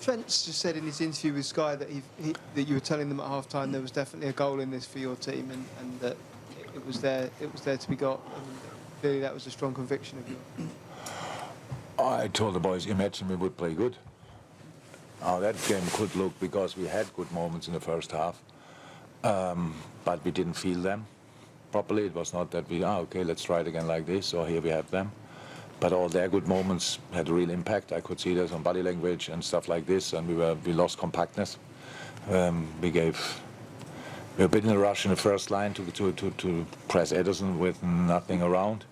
Trent's just said in his interview with Sky that that you were telling them at half-time there was definitely a goal in this for your team, and that it was there to be got. And clearly, that was a strong conviction of yours. I told the boys, imagine we would play good. How that game could look, because we had good moments in the first half, but we didn't feel them properly. It was not that we, okay, let's try it again like this, or here we have them. But all their good moments had a real impact. I could see this on body language and stuff like this, and we lost compactness. We were a bit in a rush in the first line to press Ederson with nothing around.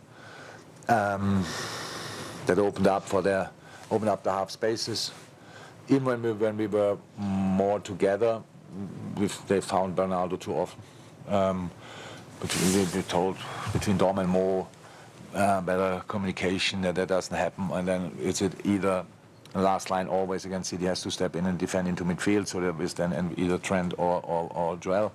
That opened up the half spaces. Even when we were more together, they found Bernardo too often. But we told between Dom and Mo, better communication, that doesn't happen. And then it's either the last line always against City has to step in and defend into midfield, so there is then either Trent or Joel.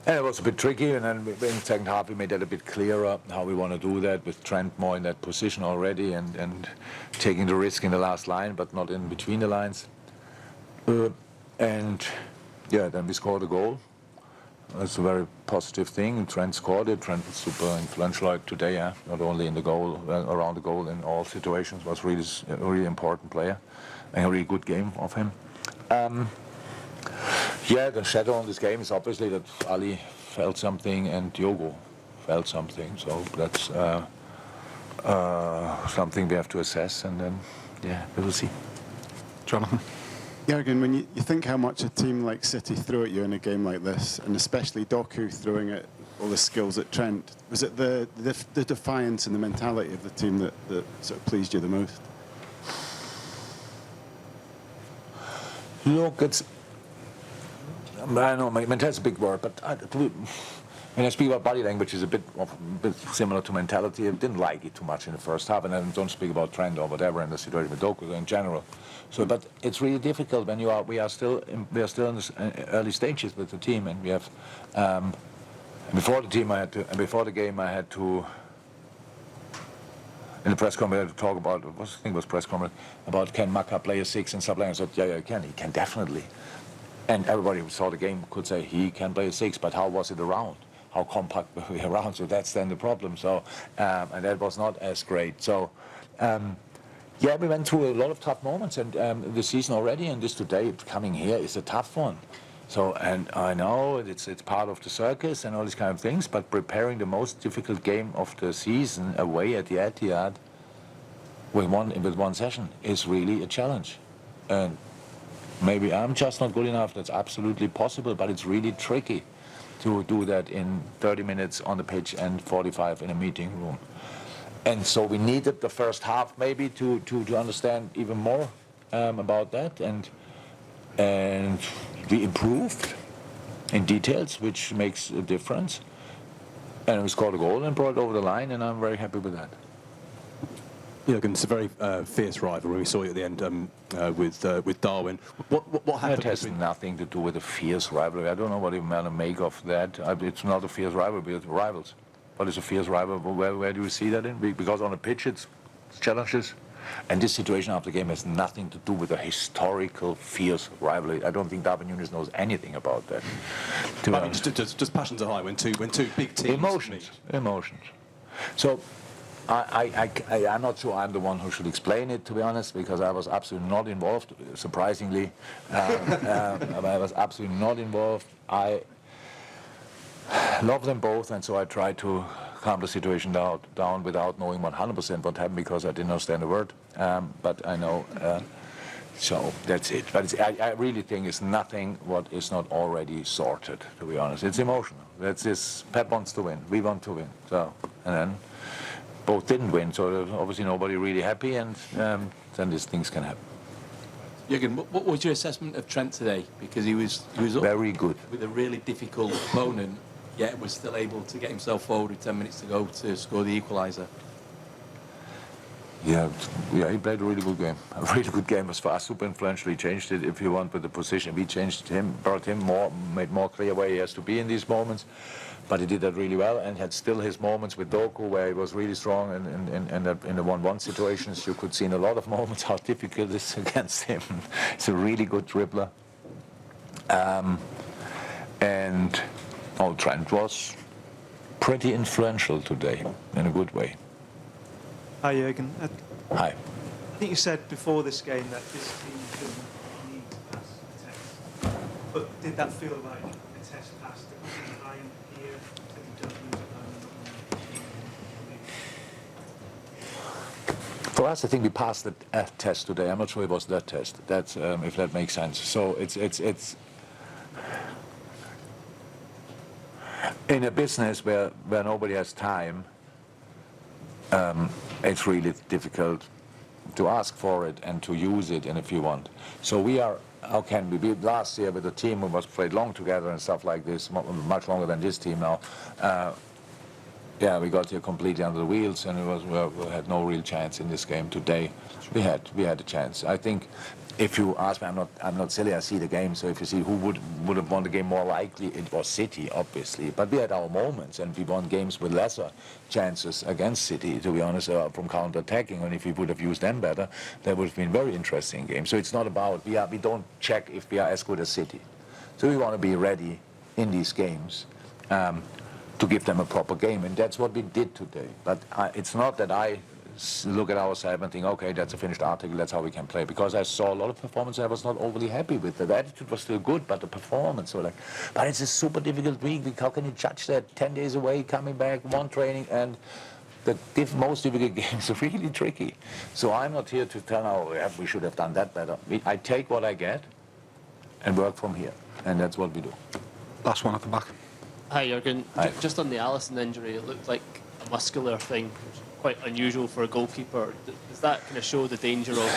And it was a bit tricky, and then in the second half we made that a bit clearer how we want to do that, with Trent more in that position already and taking the risk in the last line, but not in between the lines. And yeah, then we scored a goal. That's a very positive thing. Trent scored it. Trent was super influential today, not only in the goal, around the goal, in all situations. Was really a really important player, and a really good game of him. Yeah, the shadow on this game is obviously that Ali felt something and Diogo felt something. So that's something we have to assess, and then, yeah, we will see. Jonathan? Jürgen, when you think how much a team like City threw at you in a game like this, and especially Doku throwing at all the skills at Trent, was it the defiance and the mentality of the team that sort of pleased you the most? Look, I know mentality is a big word, but when I speak about body language, is a bit similar to mentality. I didn't like it too much in the first half, and I don't speak about Trent or whatever in the situation with Doku in general. So, but it's really difficult when we are still in the early stages with the team, and we have before the game I had to. In the press conference, I had to talk about, I think it was press conference, about can Maka play a 6 and stuff like that. I said, yeah, he can definitely. And everybody who saw the game could say he can play a 6, but how was it around? How compact were we around? So that's then the problem. So, and that was not as great. So, yeah, we went through a lot of tough moments, and the season already, and this today coming here is a tough one. So, and I know it's part of the circus and all these kind of things, but preparing the most difficult game of the season away at the Etihad with one session is really a challenge. And maybe I'm just not good enough. That's absolutely possible, but it's really tricky to do that in 30 minutes on the pitch and 45 in a meeting room. And so we needed the first half maybe to understand even more about that, and we improved in details, which makes a difference. And we scored a goal and brought it over the line, and I'm very happy with that. Jürgen, it's a very fierce rivalry. We saw you at the end with Darwin. What happened? It has nothing to do with a fierce rivalry. I don't know what you want to make of that. It's not a fierce rivalry, it's rivals. What is a fierce rivalry? Where do you see that in? Because on the pitch it's challenges. And this situation after the game has nothing to do with a historical fierce rivalry. I don't think Darwin Núñez knows anything about that. I mean, just passions are high when two big teams Emotions. So I'm not sure I'm the one who should explain it, to be honest, because I was absolutely not involved, surprisingly. I was absolutely not involved. I love them both, and so I tried to calm the situation down without knowing 100% what happened, because I didn't understand a word. But I know, so that's it. But I really think it's nothing what is not already sorted, to be honest. It's emotional. That's this. Pep wants to win. We want to win. So, and then both didn't win, so there's obviously nobody really happy, and then these things can happen. Jürgen, what was your assessment of Trent today? Because he was very good with a really difficult opponent, yet was still able to get himself forward with 10 minutes to go to score the equaliser. Yeah, he played a really good game. A really good game was for us, super influential. He changed it, if you want, with the position. We changed him, brought him more, made more clear where he has to be in these moments. But he did that really well, and had still his moments with Doku where he was really strong in the 1-1 situations. You could see in a lot of moments how difficult it is against him. He's a really good dribbler. And Trent was pretty influential today, in a good way. Hi, Jürgen. Hi. I think you said before this game that this team didn't need to pass a test. But did that feel like a test pass to come behind here, that you don't lose at home? For us, I think we passed a test today. I'm not sure it was that test. That's if that makes sense. So it's in a business where nobody has time. It's really difficult to ask for it and to use it, and if you want. So we are. How can we be? Last year with a team who was played long together and stuff like this, much longer than this team now. Yeah, we got here completely under the wheels, and we had no real chance in this game today. We had a chance. I think if you ask me, I'm not silly. I see the game, so if you see who would have won the game more likely, it was City, obviously. But we had our moments, and we won games with lesser chances against City, to be honest, from counter-attacking. And if we would have used them better, that would have been very interesting games. So it's not about we don't check if we are as good as City. So we want to be ready in these games. To give them a proper game, and that's what we did today. But it's not that I look at ourselves and think, okay, that's a finished article, that's how we can play, because I saw a lot of performance I was not overly happy with. The attitude was still good, but the performance, but it's a super difficult week. How can you judge that? 10 days away, coming back, one training, and the most difficult games are really tricky. So I'm not here to tell now, we should have done that better. I take what I get and work from here, and that's what we do. Last one at the back. Hi, Jürgen. Hi. Just on the Alisson injury, it looked like a muscular thing, which is quite unusual for a goalkeeper. Does that kind of show the danger of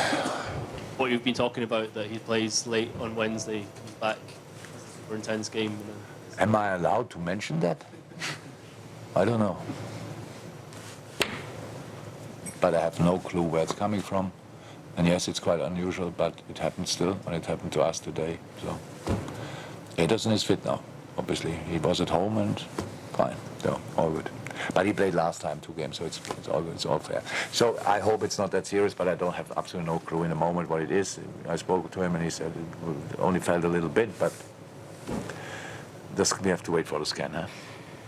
what you've been talking about, that he plays late on Wednesday, comes back, has a super intense game? And then... Am I allowed to mention that? I don't know. But I have no clue where it's coming from. And yes, it's quite unusual, but it happened still, and it happened to us today. So Ederson is fit now. Obviously, he was at home and fine, so all good. But he played last time 2 games, so it's all good, it's all fair. So I hope it's not that serious, but I don't have absolutely no clue in the moment what it is. I spoke to him and he said it only felt a little bit, but we have to wait for the scan, huh?